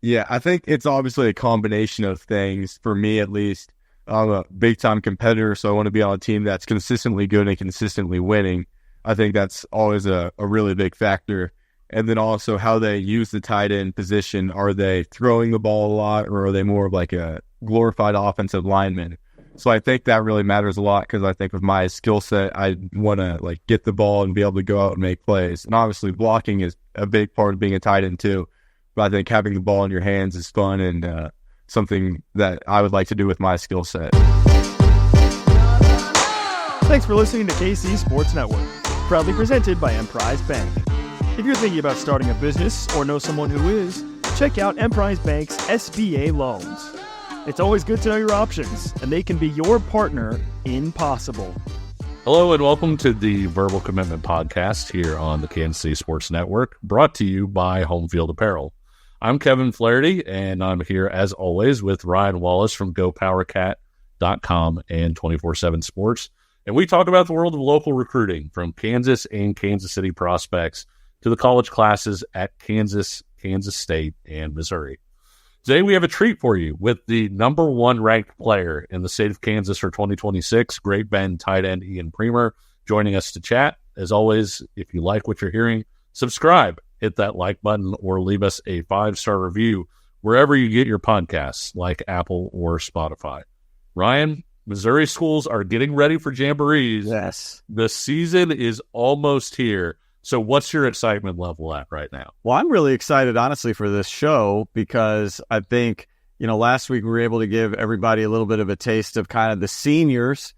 Yeah, I think it's obviously a combination of things. For me, at least, I'm a big-time competitor, so I want to be on a team that's consistently good and consistently winning. I think that's always a really big factor. And then also how they use the tight end position. Are they throwing the ball a lot, or are they more of like a glorified offensive lineman? So I think that really matters a lot, because I think with my skill set, I want to like get the ball and be able to go out and make plays. And obviously blocking is a big part of being a tight end too. But I think having the ball in your hands is fun and something that I would like to do with my skill set. Thanks for listening to KC Sports Network, proudly presented by Emprise Bank. If you're thinking about starting a business or know someone who is, check out Emprise Bank's SBA loans. It's always good to know your options, and they can be your partner in possible. Hello and welcome to the Verbal Commitment Podcast here on the Kansas City Sports Network, brought to you by Home Field Apparel. I'm Kevin Flaherty, and I'm here as always with Ryan Wallace from GoPowerCat.com and 24/7 Sports. And we talk about the world of local recruiting, from Kansas and Kansas City prospects to the college classes at Kansas, Kansas State, and Missouri. Today we have a treat for you with the number one ranked player in the state of Kansas for 2026, Great Bend tight end Ian Premer, joining us to chat. As always, if you like what you're hearing, subscribe, hit that like button, or leave us a 5-star review wherever you get your podcasts, like Apple or Spotify. Ryan, Missouri schools are getting ready for jamborees. Yes. The season is almost here. So what's your excitement level at right now? Well, I'm really excited, honestly, for this show, because I think, last week we were able to give everybody a little bit of a taste of kind of the seniors,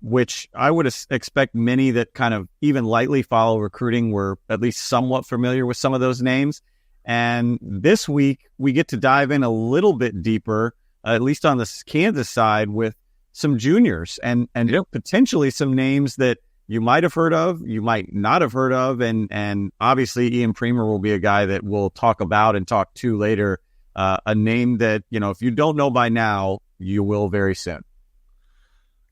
which I would expect many that kind of even lightly follow recruiting were at least somewhat familiar with some of those names. And this week we get to dive in a little bit deeper, at least on the Kansas side, with some juniors and potentially some names that you might have heard of, you might not have heard of, and obviously Ian Premer will be a guy that we'll talk about and talk to later, a name that, if you don't know by now, you will very soon.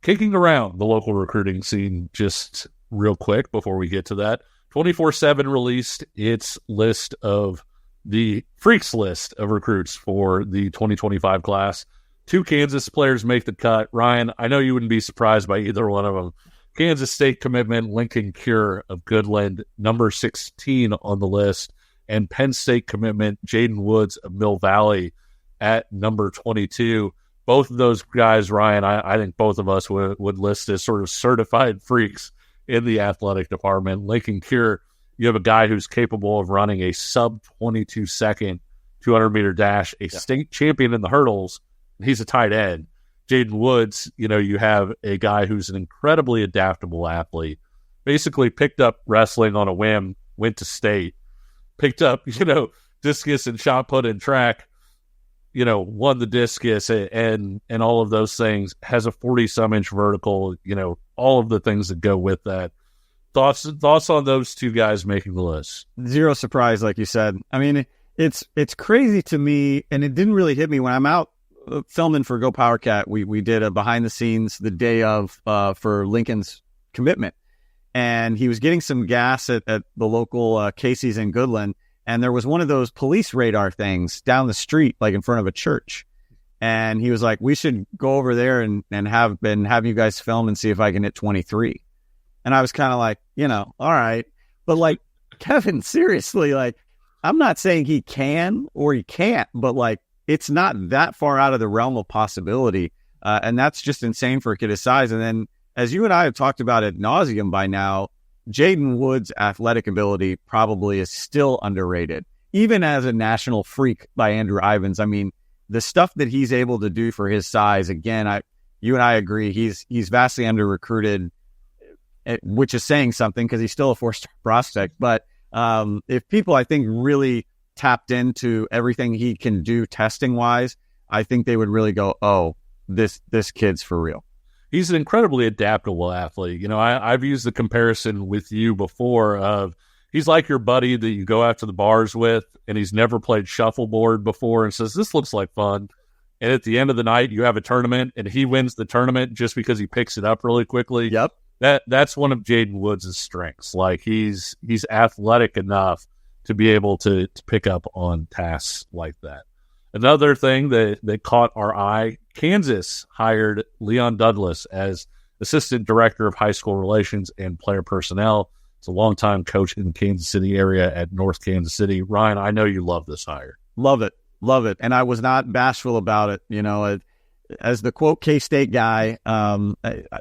Kicking around the local recruiting scene just real quick before we get to that, 24/7 released its list of the Freaks list of recruits for the 2025 class. 2 Kansas players make the cut. Ryan, I know you wouldn't be surprised by either one of them. Kansas State commitment Lincoln Cure of Goodland, number 16 on the list, and Penn State commitment Jaden Woods of Mill Valley at number 22. Both of those guys, Ryan, I think both of us would list as sort of certified freaks in the athletic department. Lincoln Cure, you have a guy who's capable of running a sub-22 second 200-meter dash, a state champion in the hurdles. He's a tight end. Jaden Woods, you have a guy who's an incredibly adaptable athlete, basically picked up wrestling on a whim, went to state, picked up, discus and shot put and track, won the discus and all of those things, has a 40-some inch vertical, all of the things that go with that. Thoughts on those 2 guys making the list? Zero surprise, like you said. I mean, it's crazy to me, and it didn't really hit me when I'm out filming for Go Power Cat. We did a behind the scenes the day of for Lincoln's commitment, and he was getting some gas at the local Casey's in Goodland, and there was one of those police radar things down the street, like in front of a church, and he was like, we should go over there and have you guys film and see if I can hit 23. And I was kind of like, all right, but like, Kevin, seriously, like, I'm not saying he can or he can't, but like, it's not that far out of the realm of possibility. And that's just insane for a kid his size. And then, as you and I have talked about ad nauseum by now, Jaden Woods' athletic ability probably is still underrated, even as a national freak by Andrew Ivins. I mean, the stuff that he's able to do for his size, again, you and I agree, he's vastly under-recruited, which is saying something because he's still a 4-star prospect. But if people, I think, really tapped into everything he can do testing wise, I think they would really go, oh, this kid's for real. He's an incredibly adaptable athlete. I've used the comparison with you before of he's like your buddy that you go out to the bars with, and he's never played shuffleboard before and says, this looks like fun. And at the end of the night, you have a tournament and he wins the tournament just because he picks it up really quickly. Yep. That's one of Jaden Woods' strengths. Like he's athletic enough to be able to pick up on tasks like that. Another thing that caught our eye, Kansas hired Leon Douglas as Assistant Director of High School Relations and Player Personnel. It's a longtime coach in the Kansas City area at North Kansas City. Ryan, I know you love this hire. Love it. Love it. And I was not bashful about it. You know, as the quote K-State guy,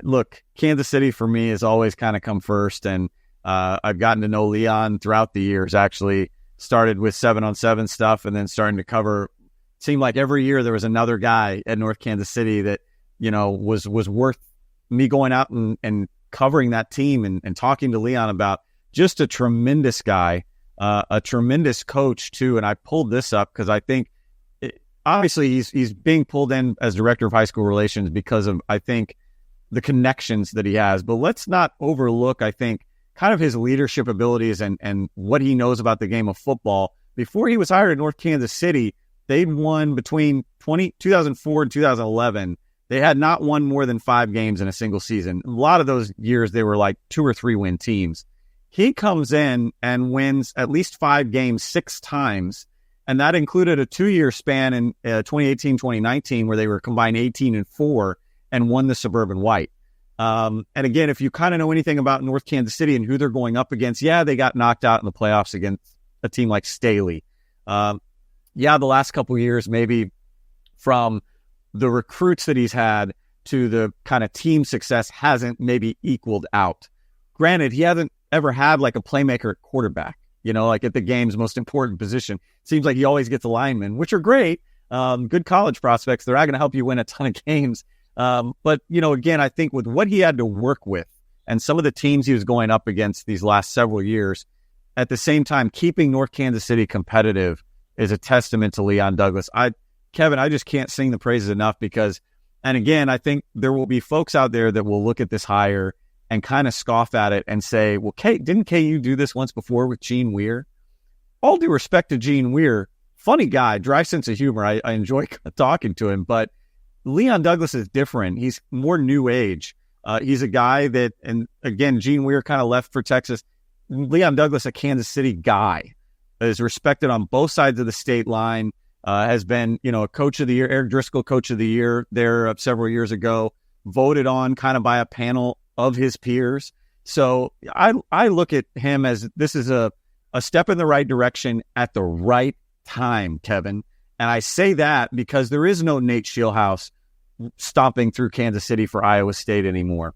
look, Kansas City for me has always kind of come first. And I've gotten to know Leon throughout the years, actually started with 7-on-7 stuff and then starting to cover. It seemed like every year there was another guy at North Kansas City that, you know, was worth me going out and covering that team and talking to Leon about. Just a tremendous guy, a tremendous coach too. And I pulled this up because I think obviously he's being pulled in as Director of High School Relations because of, I think, the connections that he has. But let's not overlook, I think, kind of his leadership abilities and what he knows about the game of football. Before he was hired at North Kansas City, they'd won between 2004 and 2011. They had not won more than 5 games in a single season. A lot of those years, they were like 2 or 3 win teams. He comes in and wins at least 5 games 6 times. And that included a 2-year span in 2018-2019 where they were combined 18-4 and won the Suburban White. And again, if you kind of know anything about North Kansas City and who they're going up against, they got knocked out in the playoffs against a team like Staley. The last couple of years, maybe from the recruits that he's had to the kind of team success hasn't maybe equaled out. Granted, he hasn't ever had like a playmaker at quarterback, you know, like at the game's most important position. Seems like he always gets a lineman, which are great. Good college prospects. They're not going to help you win a ton of games. But, you know, again, I think with what he had to work with and some of the teams he was going up against these last several years, at the same time, keeping North Kansas City competitive is a testament to Leon Douglas. Kevin, I just can't sing the praises enough because, and again, I think there will be folks out there that will look at this hire and kind of scoff at it and say, well, didn't KU do this once before with Gene Weir? All due respect to Gene Weir, funny guy, dry sense of humor. I enjoy talking to him, but Leon Douglas is different. He's more new age. He's a guy that, and again, Gene Weir kind of left for Texas. Leon Douglas, a Kansas City guy, is respected on both sides of the state line, has been, you know, a coach of the year, Eric Driscoll coach of the year there several years ago, voted on kind of by a panel of his peers. So I look at him as this is a step in the right direction at the right time, Kevin. And I say that because there is no Nate Shieldhouse stomping through Kansas City for Iowa State anymore.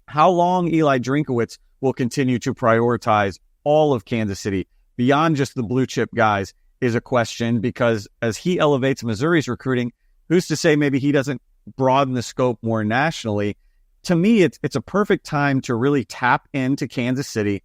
How long Eli Drinkowitz will continue to prioritize all of Kansas City beyond just the blue chip guys is a question, because as he elevates Missouri's recruiting, who's to say maybe he doesn't broaden the scope more nationally? To me, it's a perfect time to really tap into Kansas City.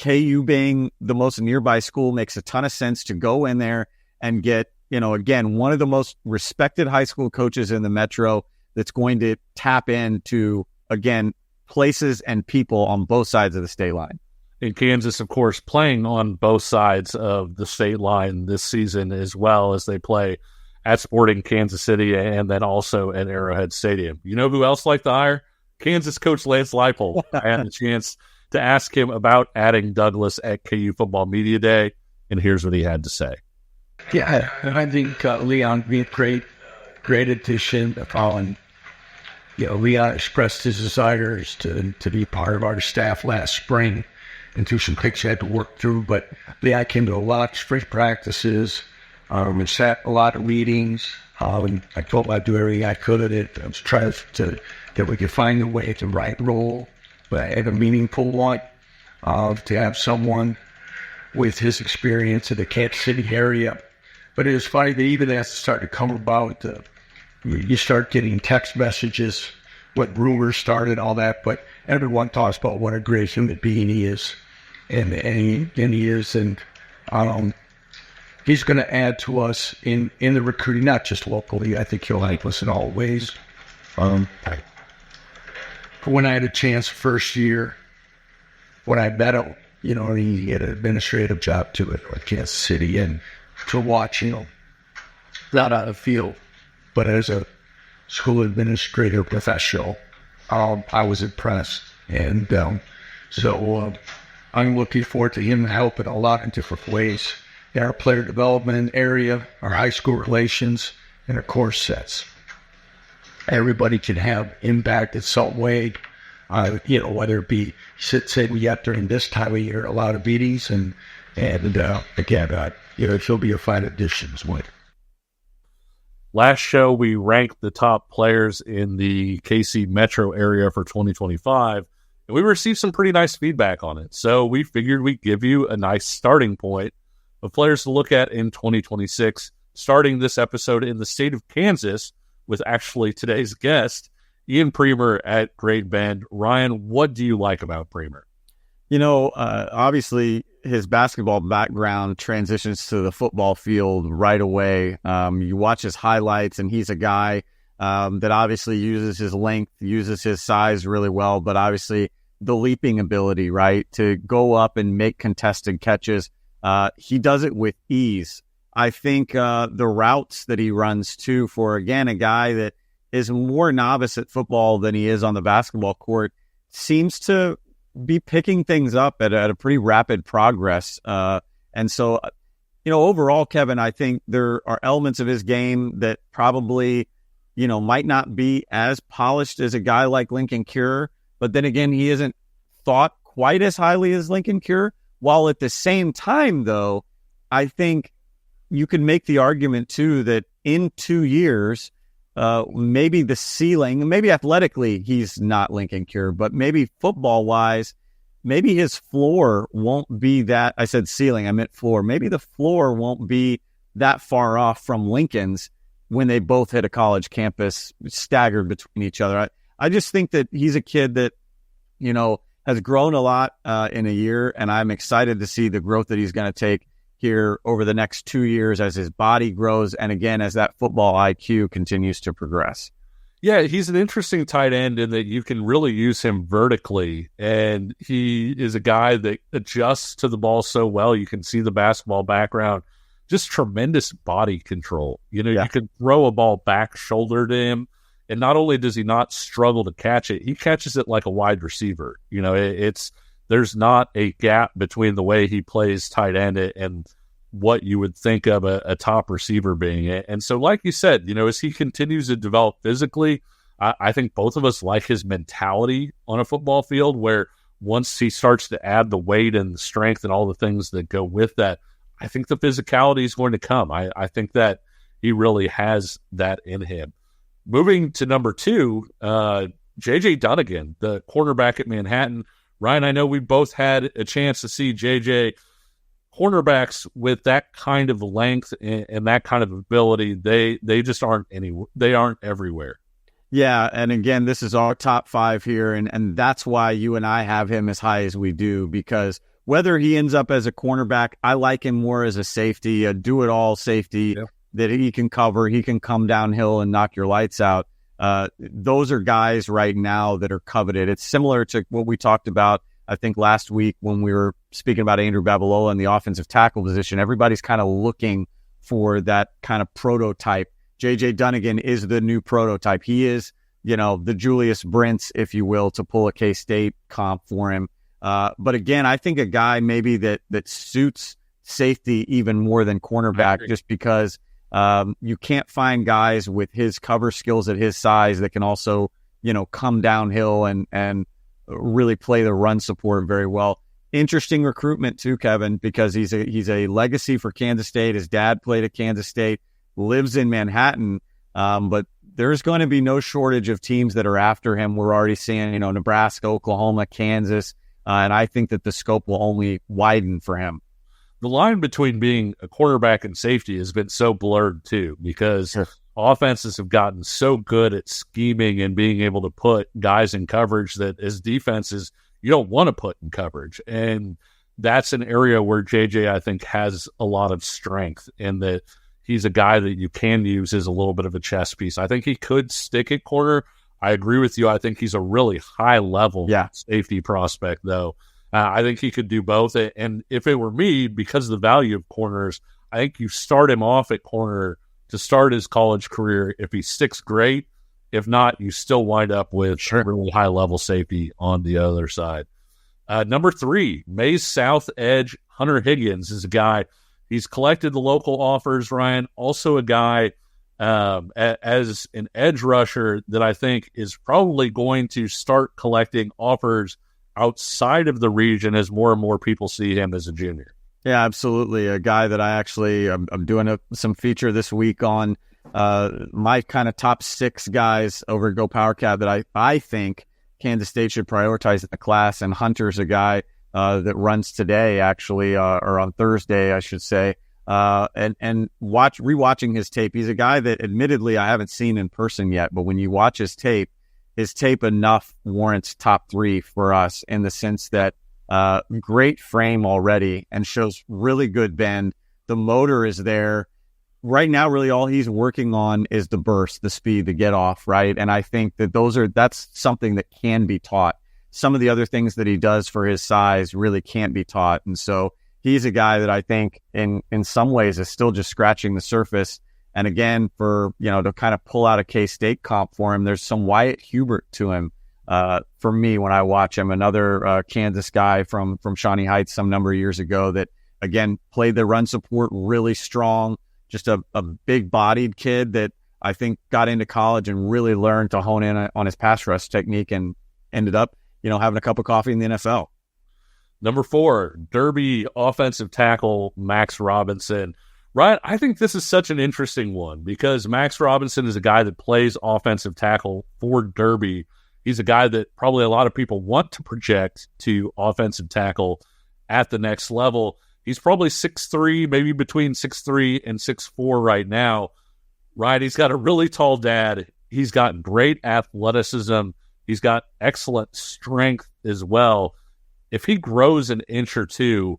KU being the most nearby school makes a ton of sense to go in there and get, you know, again, one of the most respected high school coaches in the metro that's going to tap into, again, places and people on both sides of the state line. In Kansas, of course, playing on both sides of the state line this season, as well as they play at Sporting Kansas City and then also at Arrowhead Stadium. You know who else liked the hire? Kansas coach Lance Leipold. I had the chance to ask him about adding Douglas at KU Football Media Day, and here's what he had to say. Yeah, I think Leon would be a great addition. Leon expressed his desires to be part of our staff last spring, and through some things he had to work through. But Leon came to a lot of spring practices, and sat a lot of meetings. And I told him I'd do everything I could at it. I was trying to that we could find a way to right role, but a meaningful one, to have someone with his experience in the Kansas City area. But it was funny that even as it started to come about, you start getting text messages, what rumors started, all that, but everyone talks about what a great human being he is, and he is, and he's going to add to us in the recruiting, not just locally. I think he'll help us in all ways. When I had a chance first year, when I met him, he had an administrative job too at North Kansas City, and to watch, not on the field, but as a school administrator professional, I was impressed. And so I'm looking forward to him helping a lot in different ways in our player development area, our high school relations, and our course sets. Everybody can have impact in some way, whether it be, say we got during this time of year, a lot of meetings, and again, she'll be a fine addition as well. Last show, we ranked the top players in the KC metro area for 2025, and we received some pretty nice feedback on it. So we figured we'd give you a nice starting point of players to look at in 2026, starting this episode in the state of Kansas with actually today's guest, Ian Premer at Great Bend. Ryan, what do you like about Premer? Obviously his basketball background transitions to the football field right away. You watch his highlights, and he's a guy that obviously uses his length, uses his size really well, but obviously the leaping ability, right, to go up and make contested catches. He does it with ease. I think the routes that he runs, too, for, again, a guy that is more novice at football than he is on the basketball court, seems to be picking things up at a pretty rapid progress. And so, overall, Kevin, I think there are elements of his game that probably, might not be as polished as a guy like Lincoln Cure. But then again, he isn't thought quite as highly as Lincoln Cure. While at the same time, though, I think you can make the argument, too, that in 2 years, maybe the ceiling, maybe athletically he's not Lincoln Cure, but maybe football-wise, maybe his floor won't be that. I said ceiling, I meant floor. Maybe the floor won't be that far off from Lincoln's when they both hit a college campus, staggered between each other. I just think that he's a kid that, has grown a lot in a year, and I'm excited to see the growth that he's going to take here over the next 2 years as his body grows, and again, as that football IQ continues to progress. Yeah, he's an interesting tight end in that you can really use him vertically, and he is a guy that adjusts to the ball so well. You can see the basketball background, just tremendous body control. You can throw a ball back shoulder to him, and not only does he not struggle to catch it, he catches it like a wide receiver. There's not a gap between the way he plays tight end and what you would think of a top receiver being. And so, like you said, as he continues to develop physically, I think both of us like his mentality on a football field, where once he starts to add the weight and the strength and all the things that go with that, I think the physicality is going to come. I think that he really has that in him. Moving to number 2, J.J. Dunnigan, the cornerback at Manhattan. Ryan, I know we both had a chance to see J.J. Cornerbacks with that kind of length and that kind of ability. They just aren't anywhere. They aren't everywhere. Yeah, and again, this is our top 5 here, and that's why you and I have him as high as we do, because whether he ends up as a cornerback, I like him more as a safety, a do-it-all safety, that he can cover, he can come downhill and knock your lights out. Those are guys right now that are coveted. It's similar to what we talked about, I think, last week when we were speaking about Andrew Babalola in the offensive tackle position. Everybody's kind of looking for that kind of prototype. J.J. Dunnigan is the new prototype. He is, the Julius Brents, if you will, to pull a K-State comp for him. But again, I think a guy maybe that suits safety even more than cornerback, just because you can't find guys with his cover skills at his size that can also, come downhill and really play the run support very well. Interesting recruitment too, Kevin, because he's a legacy for Kansas State. His dad played at Kansas State, lives in Manhattan, but there's going to be no shortage of teams that are after him. We're already seeing, Nebraska, Oklahoma, Kansas, and I think that the scope will only widen for him. The line between being a quarterback and safety has been so blurred too, because offenses have gotten so good at scheming and being able to put guys in coverage that as defenses, you don't want to put in coverage. And that's an area where JJ, I think, has a lot of strength, in that he's a guy that you can use as a little bit of a chess piece. I think he could stick at corner. I agree with you. I think he's a really high level safety prospect, though. I think he could do both. And if it were me, because of the value of corners, I think you start him off at corner to start his college career. If he sticks, great. If not, you still wind up with really high-level safety on the other side. Number 3, Mays South edge Hunter Higgins is a guy. He's collected the local offers, Ryan. Also a guy as an edge rusher that I think is probably going to start collecting offers outside of the region as more and more people see him as a junior. Yeah, absolutely. A guy that I actually, I'm doing some feature this week on my kind of top 6 guys over at Go Power Cat that I think Kansas State should prioritize in the class. And Hunter's a guy that runs today, actually, or on Thursday, I should say. And rewatching his tape, he's a guy that admittedly I haven't seen in person yet, but when you watch his tape enough warrants top 3 for us in the sense that great frame already and shows really good bend. The motor is there. Right now, really all he's working on is the burst, the speed, the get off, right? And I think that that's something that can be taught. Some of the other things that he does for his size really can't be taught. And so he's a guy that I think in some ways is still just scratching the surface. And again, to kind of pull out a K-State comp for him, there's some Wyatt Hubert to him. For me, when I watch him, another Kansas guy from Shawnee Heights some number of years ago that, again, played the run support really strong, just a big-bodied kid that I think got into college and really learned to hone in on his pass rush technique and ended up, having a cup of coffee in the NFL. Number 4, Derby offensive tackle Max Robinson. Ryan, I think this is such an interesting one because Max Robinson is a guy that plays offensive tackle for Derby. He's a guy that probably a lot of people want to project to offensive tackle at the next level. He's probably 6'3", maybe between 6'3" and 6'4" right now. Right, he's got a really tall dad. He's got great athleticism. He's got excellent strength as well. If he grows an inch or two,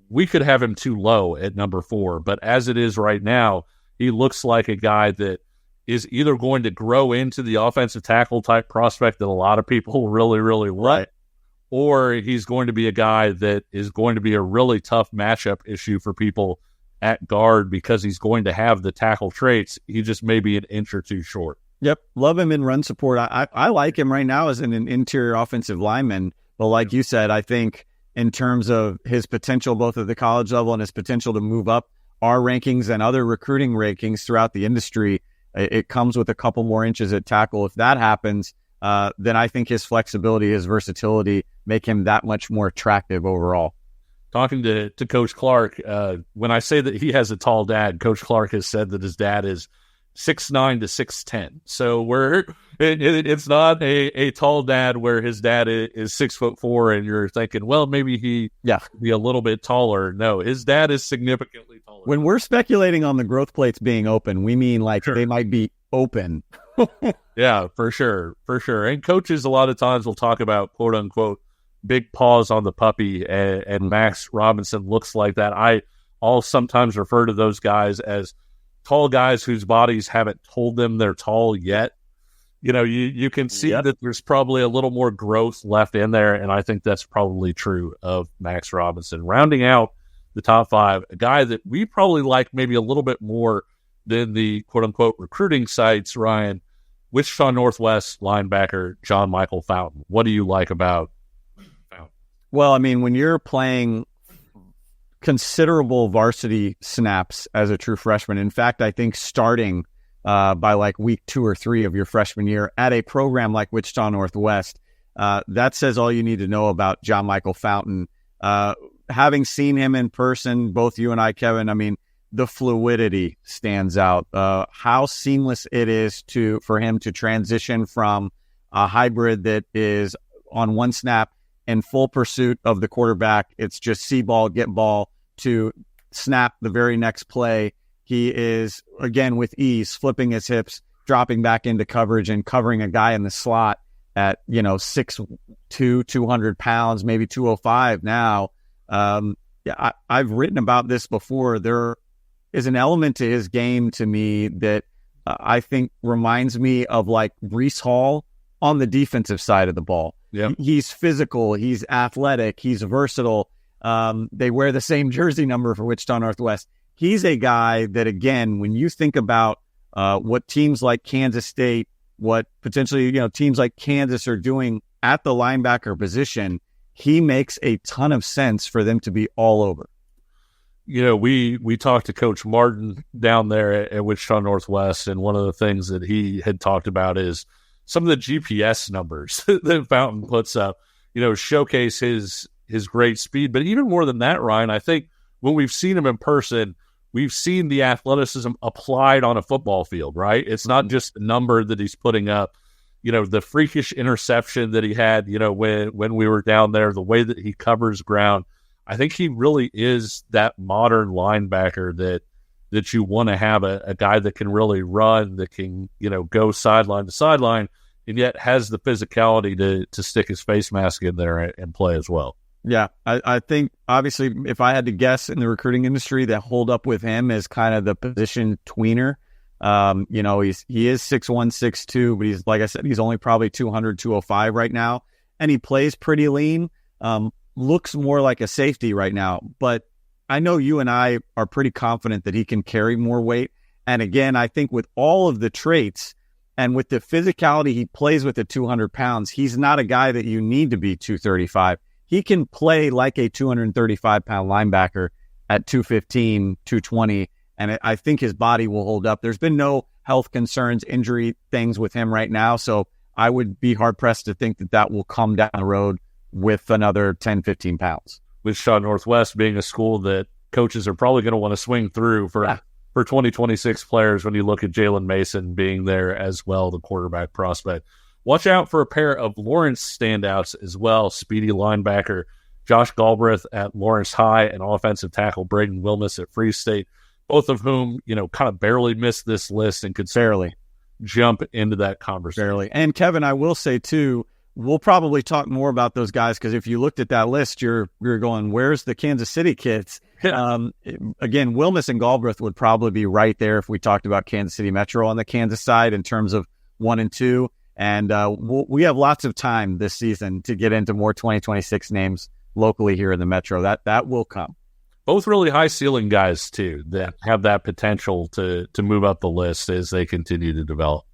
we could have him too low at number 4. But as it is right now, he looks like a guy that is either going to grow into the offensive tackle type prospect that a lot of people really, really like, or he's going to be a guy that is going to be a really tough matchup issue for people at guard because he's going to have the tackle traits. He just may be an inch or two short. Yep. Love him in run support. I like him right now as an interior offensive lineman. But like you said, I think in terms of his potential, both at the college level and his potential to move up our rankings and other recruiting rankings throughout the industry, it comes with a couple more inches at tackle. If that happens, then I think his flexibility, his versatility make him that much more attractive overall. Talking to Coach Clark, when I say that he has a tall dad, Coach Clark has said that his dad is 6'9" to 6'10". So it's not a tall dad where his dad is 6'4" and you're thinking, well, maybe he be a little bit taller. No, his dad is significantly taller. When we're speculating on the growth plates being open, we mean like they might be open. Yeah, for sure. And coaches a lot of times will talk about quote unquote big paws on the puppy, and Max Robinson looks like that. I'll sometimes refer to those guys as tall guys whose bodies haven't told them they're tall yet. You can see that there's probably a little more growth left in there, and I think that's probably true of Max Robinson. Rounding out the top 5, a guy that we probably like maybe a little bit more than the quote-unquote recruiting sites, Ryan, Wichita Northwest linebacker John Michael Fountain. What do you like about Fountain? Well, I mean, when you're playing considerable varsity snaps as a true freshman. In fact, I think starting by like week 2 or 3 of your freshman year at a program like Wichita Northwest, that says all you need to know about John Michael Fountain. Having seen him in person, both you and I, Kevin, I mean, the fluidity stands out. How seamless it is for him to transition from a hybrid that is on one snap in full pursuit of the quarterback. It's just see ball, get ball, to snap the very next play. He is, again, with ease, flipping his hips, dropping back into coverage and covering a guy in the slot at, 6'2", 200 pounds, maybe 205 now. I've written about this before. There is an element to his game to me that I think reminds me of like Breece Hall on the defensive side of the ball. Yep. He's physical, he's athletic, he's versatile. They wear the same jersey number for Wichita Northwest. He's a guy that, again, when you think about what teams like Kansas State, what potentially teams like Kansas are doing at the linebacker position, he makes a ton of sense for them to be all over. You know, we talked to Coach Martin down there at Wichita Northwest, and one of the things that he had talked about is some of the GPS numbers that Fountain puts up, you know, showcase his great speed. But even more than that, Ryan, I think when we've seen him in person, we've seen the athleticism applied on a football field, right? It's not just the number that he's putting up. You know, the freakish interception that he had, you know, when we were down there, the way that he covers ground. I think he really is that modern linebacker that you want to have, a guy that can really run, that can, you know, go sideline to sideline, and yet has the physicality to stick his face mask in there and play as well. Yeah, I think, obviously, if I had to guess in the recruiting industry, that hold up with him is kind of the position tweener. You know, he is 6'1", 6'2", but he's, like I said, he's only probably 200, 205 right now, and he plays pretty lean. Looks more like a safety right now, but I know you and I are pretty confident that he can carry more weight. And again, I think with all of the traits and with the physicality he plays with at 200 pounds, he's not a guy that you need to be 235. He can play like a 235-pound linebacker at 215, 220, and I think his body will hold up. There's been no health concerns, injury things with him right now, so I would be hard-pressed to think that will come down the road with another 10, 15 pounds. Wichita Northwest being a school that coaches are probably going to want to swing through for 2026 players when you look at Jalen Mason being there as well, the quarterback prospect. Watch out for a pair of Lawrence standouts as well. Speedy linebacker Josh Galbraith at Lawrence High and offensive tackle Braden Wilmus at Free State, both of whom, you know, kind of barely missed this list and could barely jump into that conversation. Barely. And Kevin, I will say too, we'll probably talk more about those guys because if you looked at that list, you're going, where's the Kansas City kids? Yeah. Again, Wilmus and Galbraith would probably be right there if we talked about Kansas City Metro on the Kansas side in terms of 1 and 2. And we have lots of time this season to get into more 2026 names locally here in the Metro. That will come. Both really high ceiling guys too that have that potential to move up the list as they continue to develop.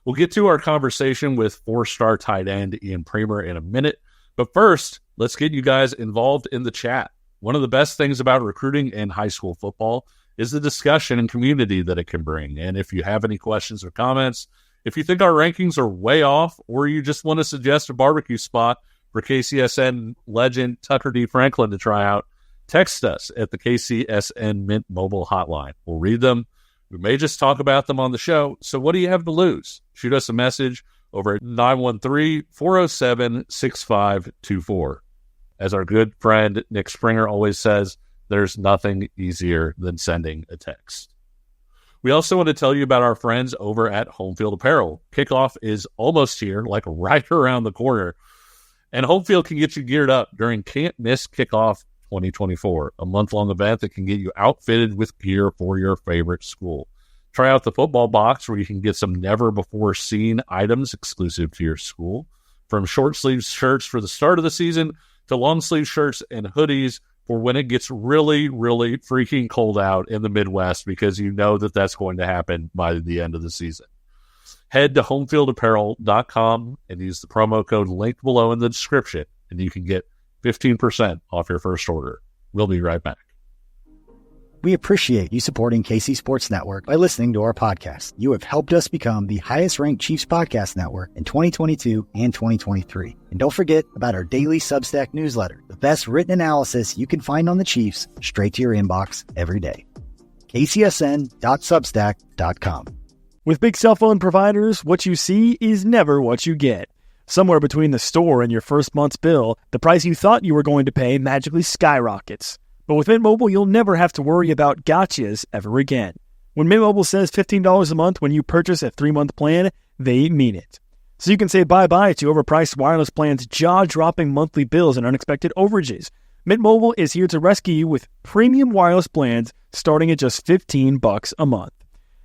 We'll get to our conversation with 4-star tight end Ian Premer in a minute. But first, let's get you guys involved in the chat. One of the best things about recruiting in high school football is the discussion and community that it can bring. And if you have any questions or comments, if you think our rankings are way off, or you just want to suggest a barbecue spot for KCSN legend Tucker D. Franklin to try out, text us at the KCSN Mint mobile hotline. We'll read them. We may just talk about them on the show, so what do you have to lose? Shoot us a message over at 913-407-6524. As our good friend Nick Springer always says, there's nothing easier than sending a text. We also want to tell you about our friends over at Homefield Apparel. Kickoff is almost here, like right around the corner, and Homefield can get you geared up during Can't Miss Kickoff 2024, a month-long event that can get you outfitted with gear for your favorite school. Try out the football box where you can get some never-before-seen items exclusive to your school, from short-sleeve shirts for the start of the season to long-sleeve shirts and hoodies for when it gets really, really freaking cold out in the Midwest, because you know that that's going to happen by the end of the season. Head to homefieldapparel.com and use the promo code linked below in the description, and you can get 15% off your first order. We'll be right back. We appreciate you supporting KC Sports Network by listening to our podcast. You have helped us become the highest-ranked Chiefs podcast network in 2022 and 2023. And don't forget about our daily Substack newsletter, the best written analysis you can find on the Chiefs straight to your inbox every day. kcsn.substack.com. With big cell phone providers, what you see is never what you get. Somewhere between the store and your first month's bill, the price you thought you were going to pay magically skyrockets. But with Mint Mobile, you'll never have to worry about gotchas ever again. When Mint Mobile says $15 a month when you purchase a 3-month plan, they mean it. So you can say bye-bye to overpriced wireless plans, jaw-dropping monthly bills, and unexpected overages. Mint Mobile is here to rescue you with premium wireless plans starting at just $15 a month.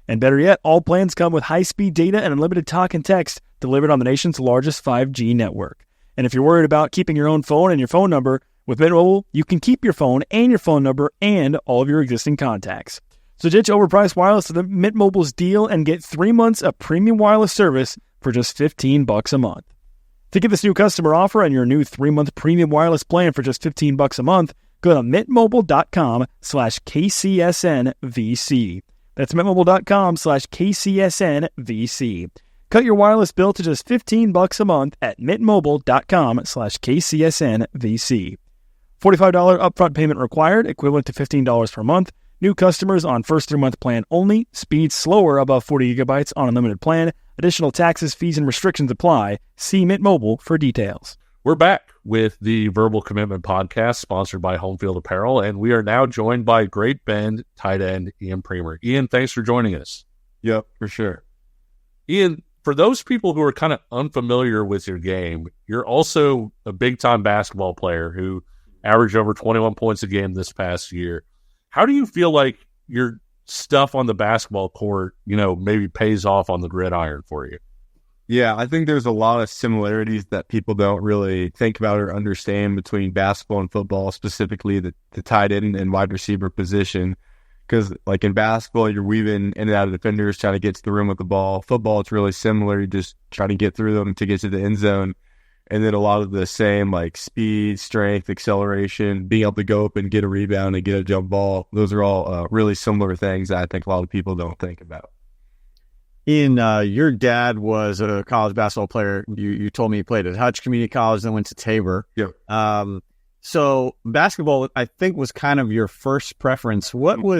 And better yet, all plans come with high-speed data and unlimited talk and text delivered on the nation's largest 5G network. And if you're worried about keeping your own phone and your phone number, with Mint Mobile, you can keep your phone and your phone number and all of your existing contacts. So ditch overpriced wireless to the Mint Mobile's deal and get 3 months of premium wireless service for just $15 a month. To get this new customer offer on your new 3-month premium wireless plan for just $15 a month, go to mintmobile.com/KCSNVC. That's mintmobile.com/KCSNVC. Cut your wireless bill to just $15 a month at mintmobile.com/KCSNVC. $45 upfront payment required, equivalent to $15 per month. New customers on first 3-month plan only. Speed slower above 40 gigabytes on unlimited plan. Additional taxes, fees, and restrictions apply. See Mint Mobile for details. We're back with the Verbal Commitment Podcast, sponsored by Home Field Apparel, and we are now joined by Great Bend tight end Ian Premer. Ian, thanks for joining us. Yep, for sure. Ian, for those people who are kind of unfamiliar with your game, you're also a big-time basketball player who averaged over 21 points a game this past year. How do you feel like your stuff on the basketball court, maybe pays off on the gridiron for you? Yeah, I think there's a lot of similarities that people don't really think about or understand between basketball and football, specifically the tight end and wide receiver position. Because like in basketball, you're weaving in and out of defenders, trying to get to the rim with the ball. Football, it's really similar. You just try to get through them to get to the end zone. And then a lot of the same, like speed, strength, acceleration, being able to go up and get a rebound and get a jump ball. Those are all really similar things that I think a lot of people don't think about. Ian, your dad was a college basketball player. You told me he played at Hutch Community College, then went to Tabor. Yep. So basketball, I think, was kind of your first preference. How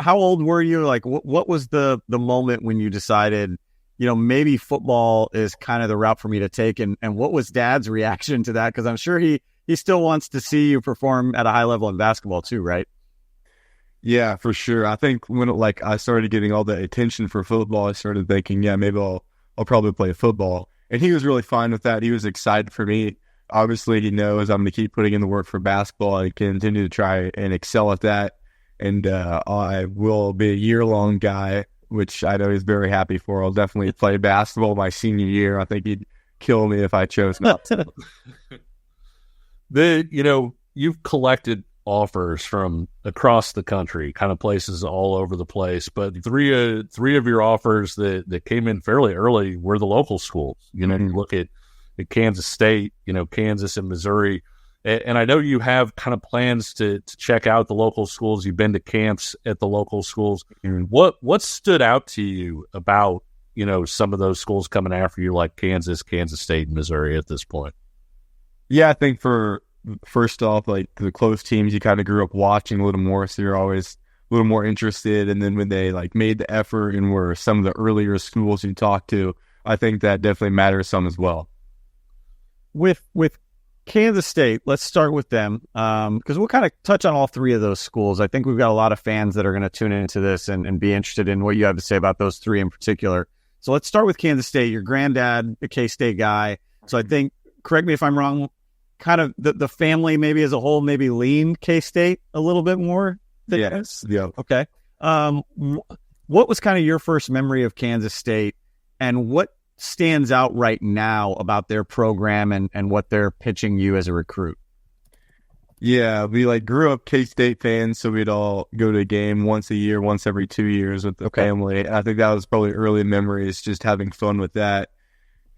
old were you? Like, what was the moment when you decided, maybe football is kind of the route for me to take? And what was Dad's reaction to that? Because I'm sure he still wants to see you perform at a high level in basketball too, right? Yeah, for sure. I think when I started getting all the attention for football, I started thinking, yeah, maybe I'll probably play football. And he was really fine with that. He was excited for me. Obviously, he knows I'm going to keep putting in the work for basketball and continue to try and excel at that. And I will be a year-long guy, which I know he's very happy for. I'll definitely play basketball my senior year. I think he'd kill me if I chose not to. You've collected offers from across the country, kind of places all over the place, but three of your offers that came in fairly early were the local schools. You look at Kansas State, Kansas and Missouri. And I know you have kind of plans to check out the local schools. You've been to camps at the local schools. What stood out to you about, some of those schools coming after you, like Kansas State, and Missouri at this point? Yeah, I think first off, like the close teams you kind of grew up watching a little more, so you're always a little more interested. And then when they made the effort and were some of the earlier schools you talked to, I think that definitely matters some as well. With Kansas State, let's start with them because we'll kind of touch on all three of those schools. I think we've got a lot of fans that are going to tune into this and be interested in what you have to say about those three in particular. So let's start with Kansas State. Your granddad, a K-State guy. So I think, correct me if I'm wrong, kind of the family maybe as a whole maybe lean K-State a little bit more? Yes. Yeah. Okay. What was kind of your first memory of Kansas State, and what stands out right now about their program and what they're pitching you as a recruit? Yeah, we grew up K-State fans, so we'd all go to a game once a year, once every 2 years with the family. And I think that was probably early memories, just having fun with that.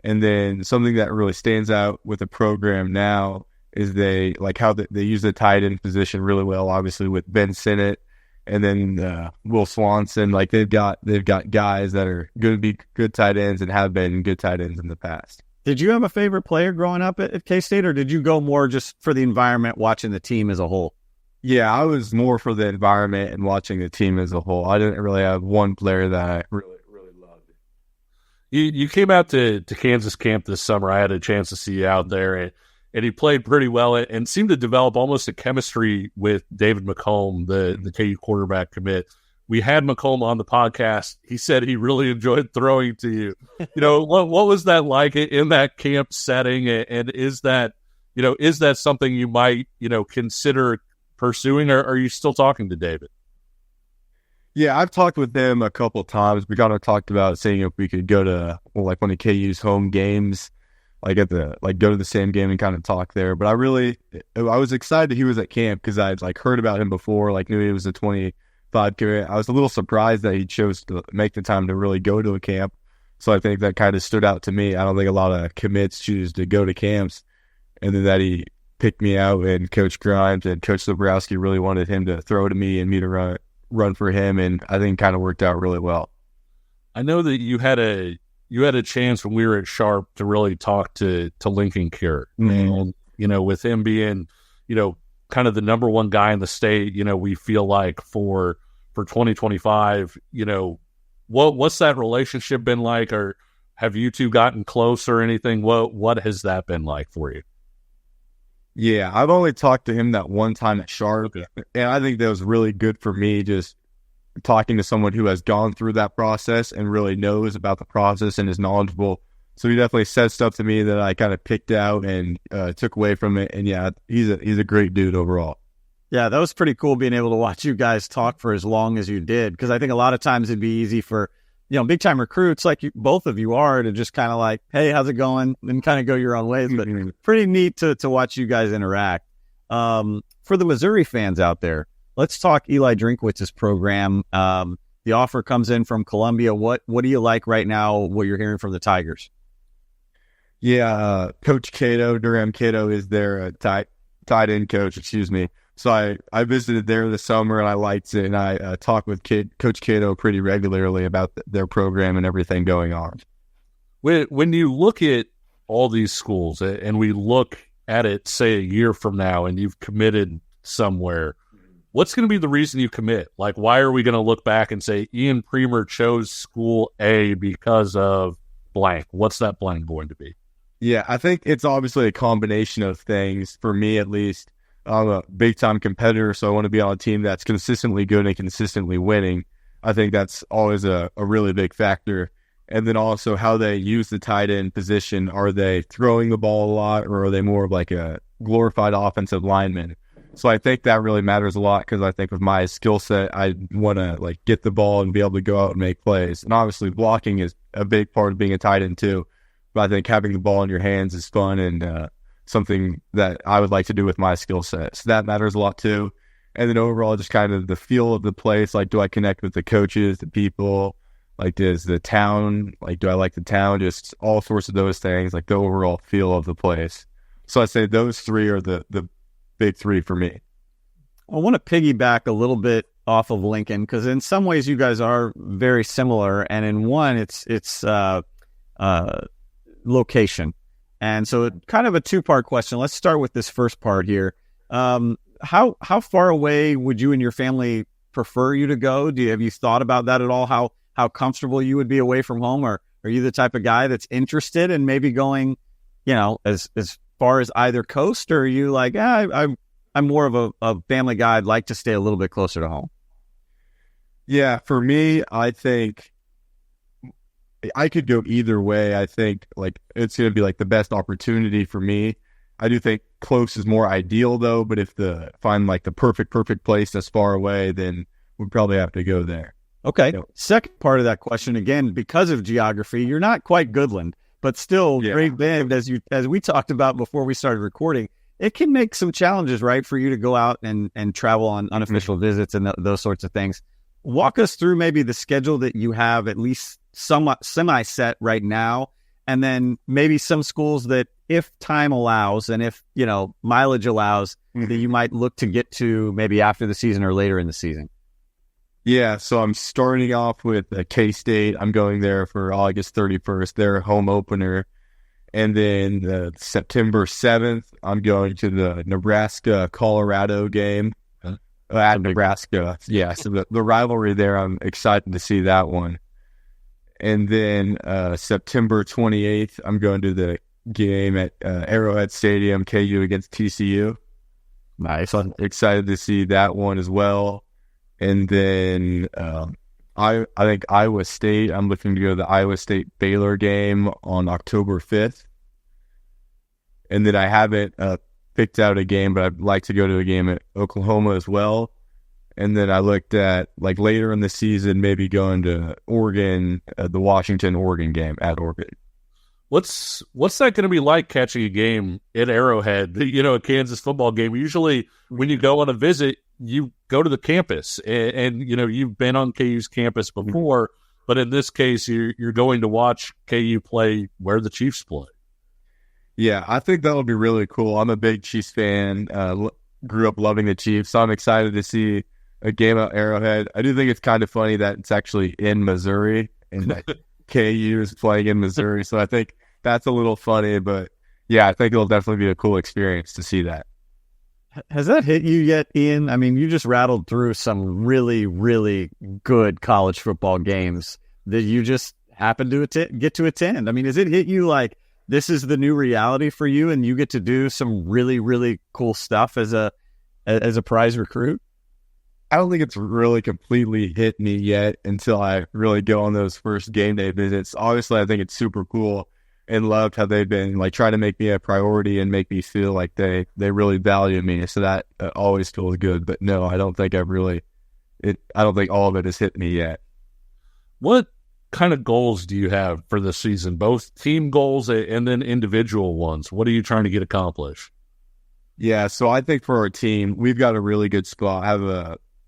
And then something that really stands out with the program now is they how they use the tight end position really well, obviously with Ben Sinnott and then Will Swanson. They've got guys that are going to be good tight ends and have been good tight ends in the past. Did you have a favorite player growing up at K-State, or did you go more just for the environment, watching the team as a whole? Yeah, I was more for the environment and watching the team as a whole. I didn't really have one player that I really loved. You came out to Kansas camp this summer. I had a chance to see you out there, and he played pretty well and seemed to develop almost a chemistry with David McComb, the KU quarterback commit. We had McComb on the podcast. He said he really enjoyed throwing to you. What was that like in that camp setting? And is that something you might, consider pursuing, or are you still talking to David? Yeah, I've talked with them a couple of times. We kind of talked about seeing if we could go to one of KU's home games, go to the same game and kind of talk there. But I was excited he was at camp because I'd heard about him before, knew he was a 25 commit. I was a little surprised that he chose to make the time to really go to a camp. So I think that kind of stood out to me. I don't think a lot of commits choose to go to camps, and then that he picked me out, and Coach Grimes and Coach Zabrowski really wanted him to throw to me and me to run for him, and I think it kind of worked out really well. I know that you had a chance when we were at Sharp to really talk to Lincoln Cure, and with him being kind of the number one guy in the state, we feel like for 2025, what's that relationship been like, or have you two gotten close or anything? What has that been like for you? Yeah, I've only talked to him that one time at Sharp, and I think that was really good for me, just talking to someone who has gone through that process and really knows about the process and is knowledgeable. So he definitely said stuff to me that I kind of picked out and took away from it. And yeah, he's a great dude overall. Yeah, that was pretty cool being able to watch you guys talk for as long as you did, because I think a lot of times it'd be easy for big time recruits like both of you are to just kind of like, hey, how's it going, and kind of go your own ways. But pretty neat to watch you guys interact. For the Missouri fans out there, let's talk Eli Drinkwitz's program. The offer comes in from Columbia. What do you like right now, what you're hearing from the Tigers? Yeah, Coach Cato, Durham Cato, is their tight end coach, excuse me. So I visited there this summer, and I liked it, and I talk with Coach Cato pretty regularly about their program and everything going on. When you look at all these schools, and we look at it, say, a year from now, and you've committed somewhere, what's going to be the reason you commit? Like, why are we going to look back and say Ian Premer chose school A because of blank? What's that blank going to be? Yeah, I think it's obviously a combination of things. For me, at least, I'm a big-time competitor, so I want to be on a team that's consistently good and consistently winning. I think that's always a really big factor. And then also how they use the tight end position. Are they throwing the ball a lot, or are they more of like a glorified offensive lineman? So I think that really matters a lot, because I think with my skill set, I want to like get the ball and be able to go out and make plays. And obviously blocking is a big part of being a tight end too. But I think having the ball in your hands is fun, and something that I would like to do with my skill set. So that matters a lot too. And then overall, just kind of the feel of the place. Like, do I connect with the coaches, the people? Like, does the town, like, do I like the town? Just all sorts of those things, like the overall feel of the place. So I'd say those three are the big three for me. I want to piggyback a little bit off of Lincoln, because in some ways you guys are very similar, and in one, it's location. And so kind of a two-part question. Let's start with this first part here. How far away would you and your family prefer you to go? Have you thought about that at all? How comfortable you would be away from home? Or are you the type of guy that's interested in maybe going, as far as either coast? Or are you like, I'm more of a family guy. I'd like to stay a little bit closer to home. Yeah, for me, I think I could go either way. I think like it's going to be like the best opportunity for me. I do think close is more ideal though, but if find like the perfect place that's far away, then we'd probably have to go there. Okay. Second part of that question, again, because of geography, you're not quite Goodland, but still Great Bend, as we talked about before we started recording, it can make some challenges, right, for you to go out and travel on unofficial visits and those sorts of things. Walk us through maybe the schedule that you have at least somewhat semi-set right now, and then maybe some schools that, if time allows and if mileage allows, that you might look to get to maybe after the season or later in the season. Yeah, so I'm starting off with K-State. I'm going there for August 31st, their home opener. And then September 7th, I'm going to the Nebraska-Colorado game at Nebraska. Yeah, so the rivalry there, I'm excited to see that one. And then September 28th, I'm going to the game at Arrowhead Stadium, KU against TCU. Nice. So I'm excited to see that one as well. And then I think Iowa State, I'm looking to go to the Iowa State-Baylor game on October 5th. And then I haven't picked out a game, but I'd like to go to a game at Oklahoma as well. And then I looked at, like, later in the season, maybe going to Oregon, the Washington-Oregon game at Oregon. What's that going to be like, catching a game at Arrowhead, a Kansas football game? Usually when you go on a visit, you go to the campus, and you've been on KU's campus before. But in this case, you're going to watch KU play where the Chiefs play. Yeah, I think that would be really cool. I'm a big Chiefs fan. Grew up loving the Chiefs, so I'm excited to see a game at Arrowhead. I do think it's kind of funny that it's actually in Missouri and that KU is playing in Missouri. So I think that's a little funny, but yeah, I think it'll definitely be a cool experience to see that. Has that hit you yet, Ian? I mean, you just rattled through some really, really good college football games that you just happened to get to attend. I mean, has it hit you like this is the new reality for you and you get to do some really, really cool stuff as a prize recruit? I don't think it's really completely hit me yet until I really go on those first game day visits. Obviously, I think it's super cool and loved how they've been like trying to make me a priority and make me feel like they really value me. So that always feels good. But no, I don't think I don't think all of it has hit me yet. What kind of goals do you have for this season? Both team goals and then individual ones. What are you trying to get accomplished? Yeah, so I think for our team, we've got a really good spot. Have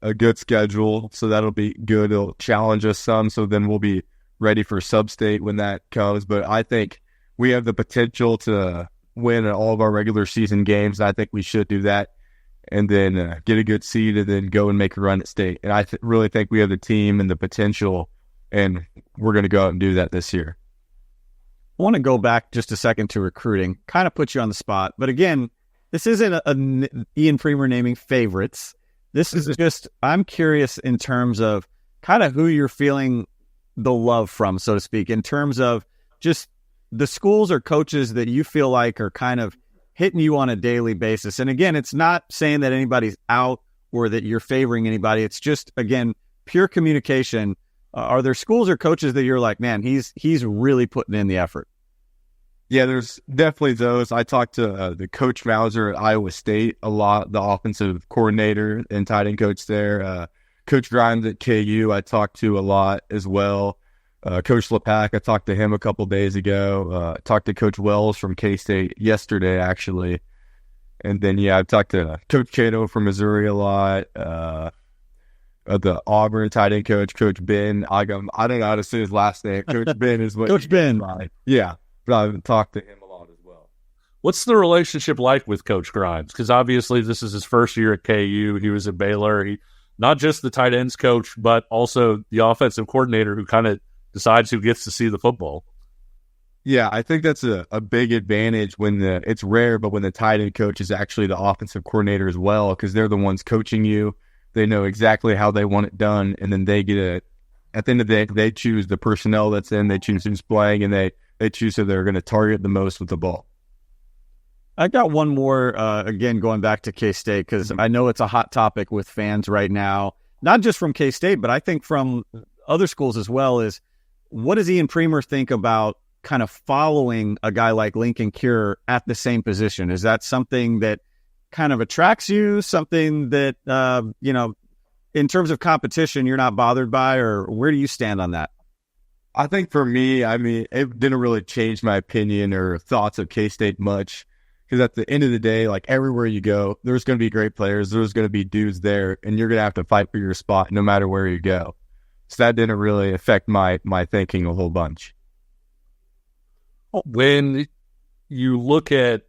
a good schedule, so that'll be good. It'll challenge us some, so then we'll be ready for sub-state when that comes. But I think we have the potential to win all of our regular season games. I think we should do that and then get a good seed and then go and make a run at state. And I really think we have the team and the potential, and we're going to go out and do that this year. I want to go back just a second to recruiting, kind of put you on the spot. But again, this isn't an Ian Premer naming favorites. This is just, I'm curious in terms of kind of who you're feeling the love from, so to speak, in terms of just the schools or coaches that you feel like are kind of hitting you on a daily basis. And again, it's not saying that anybody's out or that you're favoring anybody. It's just, again, pure communication. Are there schools or coaches that you're like, man, he's really putting in the effort? Yeah, there's definitely those. I talked to the Coach Mauser at Iowa State a lot, the offensive coordinator and tight end coach there. Coach Grimes at KU, I talked to a lot as well. Coach Lepak, I talked to him a couple days ago. I talked to Coach Wells from K-State yesterday, actually. And then, yeah, I've talked to Coach Cato from Missouri a lot. The Auburn tight end coach, Coach Ben. I don't know how to say his last name. Coach Ben is what Coach Ben. Yeah, but I've talked to him a lot as well. What's the relationship like with Coach Grimes? Because obviously this is his first year at KU. He was at Baylor. He not just the tight ends coach, but also the offensive coordinator who kind of decides who gets to see the football. Yeah, I think that's a big advantage when it's rare, but when the tight end coach is actually the offensive coordinator as well, because they're the ones coaching you. They know exactly how they want it done, and then they get it. At the end of the day, they choose the personnel that's in, they choose who's playing, and they choose who they're going to target the most with the ball. I got one more, again, going back to K-State, because I know it's a hot topic with fans right now, not just from K-State, but I think from other schools as well, is what does Ian Premer think about kind of following a guy like Lincoln Cure at the same position? Is that something that kind of attracts you, something that, in terms of competition, you're not bothered by, or where do you stand on that? I think for me, I mean, it didn't really change my opinion or thoughts of K-State much, because at the end of the day, like everywhere you go, there's going to be great players, there's going to be dudes there, and you're going to have to fight for your spot no matter where you go. So that didn't really affect my thinking a whole bunch. When you look at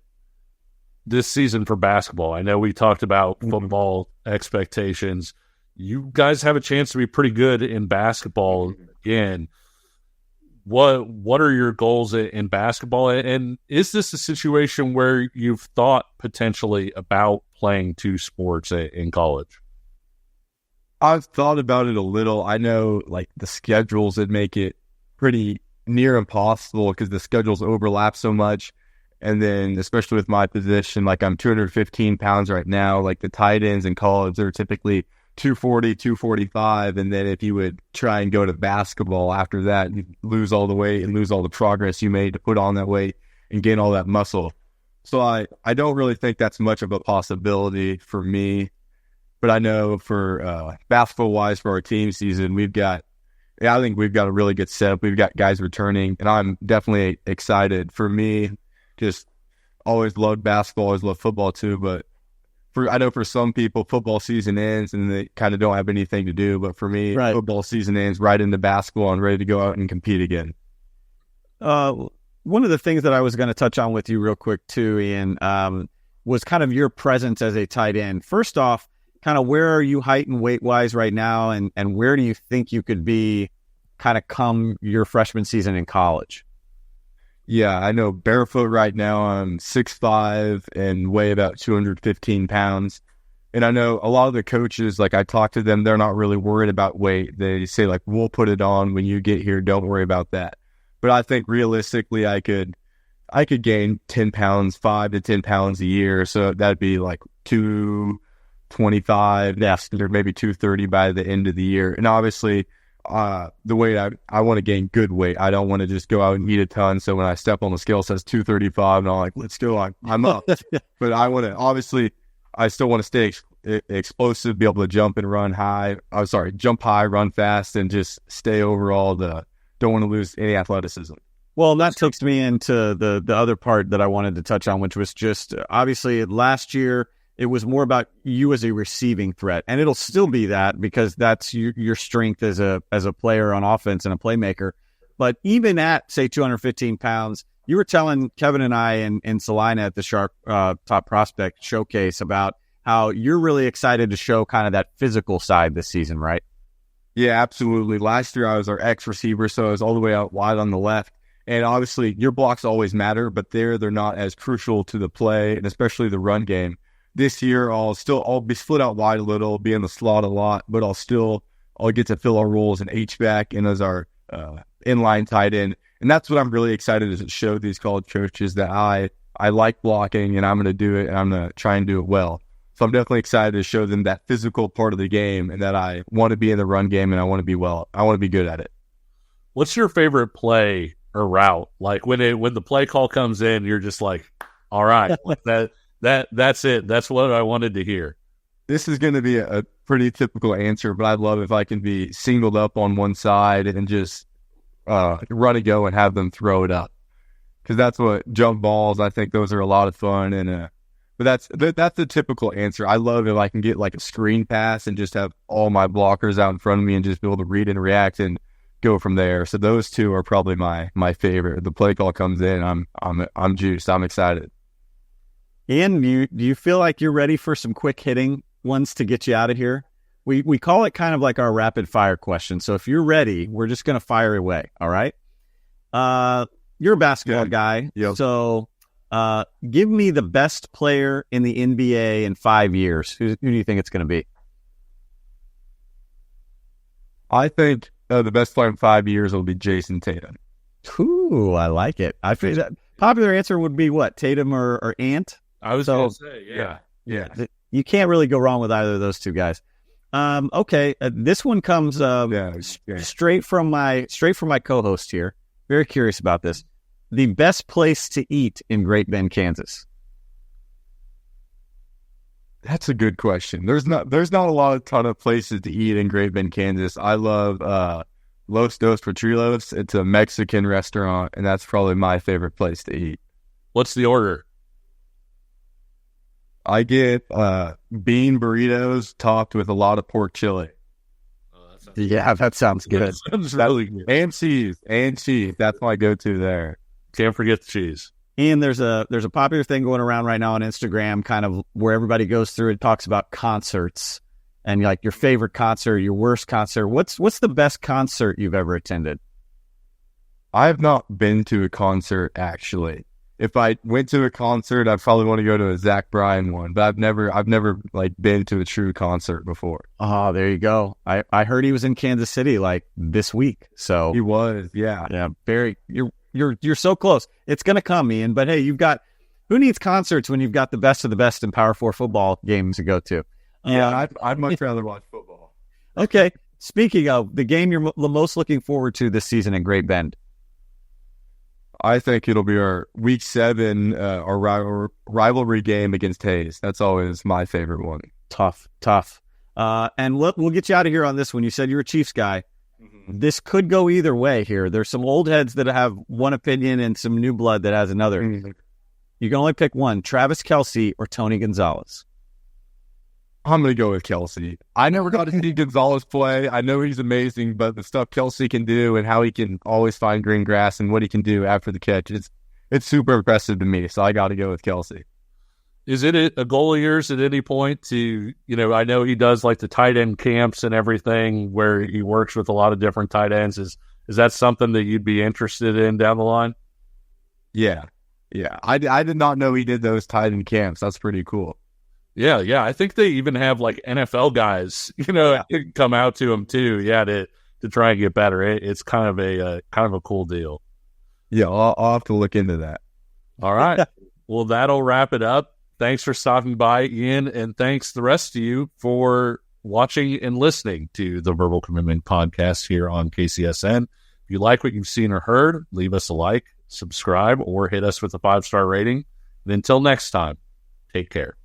this season for basketball, I know we talked about football expectations. You guys have a chance to be pretty good in basketball again. What are your goals in basketball? And is this a situation where you've thought potentially about playing two sports in college? I've thought about it a little. I know like the schedules would make it pretty near impossible because the schedules overlap so much. And then especially with my position, like I'm 215 pounds right now, like the tight ends in college, they're typically 240, 245. And then if you would try and go to basketball after that, you lose all the weight and lose all the progress you made to put on that weight and gain all that muscle. So I don't really think that's much of a possibility for me. But I know for basketball-wise for our team season, I think we've got a really good setup. We've got guys returning, and I'm definitely excited. For me, just always loved basketball, always loved football too. But I know for some people, football season ends and they kind of don't have anything to do. But for me, football season ends right into basketball and ready to go out and compete again. One of the things that I was going to touch on with you real quick too, Ian, was kind of your presence as a tight end. First off, kind of where are you height and weight wise right now, and where do you think you could be kind of come your freshman season in college? Yeah, I know barefoot right now I'm 6'5" and weigh about 215 pounds. And I know a lot of the coaches, like I talk to them, they're not really worried about weight. They say like, we'll put it on when you get here. Don't worry about that. But I think realistically I could gain 10 pounds, 5 to 10 pounds a year. So that'd be like 225, or maybe 230 by the end of the year. And obviously, the weight I want to gain good weight. I don't want to just go out and eat a ton. So when I step on the scale, it says 235, and I'm like, let's go. I'm up. But I want to, obviously, I still want to stay explosive, be able to jump and run high. Jump high, run fast, and just stay overall. Don't want to lose any athleticism. Well, that takes me into the other part that I wanted to touch on, which was just obviously last year, it was more about you as a receiving threat, and it'll still be that because that's your strength as a player on offense and a playmaker. But even at, say, 215 pounds, you were telling Kevin and I in Salina at the Sharp Top Prospect Showcase about how you're really excited to show kind of that physical side this season, right? Yeah, absolutely. Last year I was our X receiver, so I was all the way out wide on the left. And obviously your blocks always matter, but they're not as crucial to the play and especially the run game. This year I'll be split out wide a little, be in the slot a lot, but I'll get to fill our roles in H-back and as our inline tight end. And that's what I'm really excited to show these college coaches, that I like blocking and I'm going to do it and I'm going to try and do it well. So I'm definitely excited to show them that physical part of the game and that I want to be in the run game and I want to be good at it. What's your favorite play or route? Like when the play call comes in, you're just like, all right, that's it. That's what I wanted to hear. This is going to be a pretty typical answer, but I'd love if I can be singled up on one side and just run and go and have them throw it up. Because that's what jump balls, I think those are a lot of fun. And but that's the typical answer. I love if I can get like a screen pass and just have all my blockers out in front of me and just be able to read and react and go from there. So those two are probably my favorite. The play call comes in, I'm juiced. I'm excited. Ian, do you feel like you're ready for some quick hitting ones to get you out of here? We call it kind of like our rapid fire question. So if you're ready, we're just going to fire away. All right. You're a basketball guy. Yep. So give me the best player in the NBA in 5 years. Who do you think it's going to be? I think the best player in 5 years will be Jason Tatum. Ooh, I like it. I feel that popular answer would be what? Tatum or Ant? I was going to say, yeah. You can't really go wrong with either of those two guys. Okay, this one comes straight from my co-host here. Very curious about this. The best place to eat in Great Bend, Kansas. That's a good question. There's not a ton of places to eat in Great Bend, Kansas. I love Los Dos Potrillos. It's a Mexican restaurant, and that's probably my favorite place to eat. What's the order? I get bean burritos topped with a lot of pork chili. That sounds good. That sounds really good. And cheese. That's my go-to there. Can't forget the cheese. And there's a popular thing going around right now on Instagram, kind of where everybody goes through and talks about concerts and like your favorite concert, your worst concert. What's the best concert you've ever attended? I have not been to a concert actually. If I went to a concert, I'd probably want to go to a Zach Bryan one, but I've never like been to a true concert before. Oh, there you go. I heard he was in Kansas City like this week. So he was, yeah. You're so close. It's gonna come, Ian. But hey, who needs concerts when you've got the best of the best in Power 4 football games to go to? Yeah, I'd much rather watch football. Okay. Speaking of the game you're the most looking forward to this season in Great Bend. I think it'll be our Week 7, our rivalry game against Hayes. That's always my favorite one. Tough. And we'll get you out of here on this one. You said you're a Chiefs guy. Mm-hmm. This could go either way here. There's some old heads that have one opinion and some new blood that has another. Mm-hmm. You can only pick one, Travis Kelce or Tony Gonzalez. I'm going to go with Kelsey. I never got to see Gonzalez play. I know he's amazing, but the stuff Kelsey can do and how he can always find green grass and what he can do after the catch, it's super impressive to me. So I got to go with Kelsey. Is it a goal of yours at any point to, I know he does like the tight end camps and everything where he works with a lot of different tight ends. Is that something that you'd be interested in down the line? Yeah. I did not know he did those tight end camps. That's pretty cool. Yeah. I think they even have like NFL guys, come out to him too. Yeah, to try and get better. It's kind of a cool deal. Yeah, I'll have to look into that. All right. Well, that'll wrap it up. Thanks for stopping by, Ian, and thanks the rest of you for watching and listening to the Verbal Commitment Podcast here on KCSN. If you like what you've seen or heard, leave us a like, subscribe, or hit us with a 5-star rating. And until next time, take care.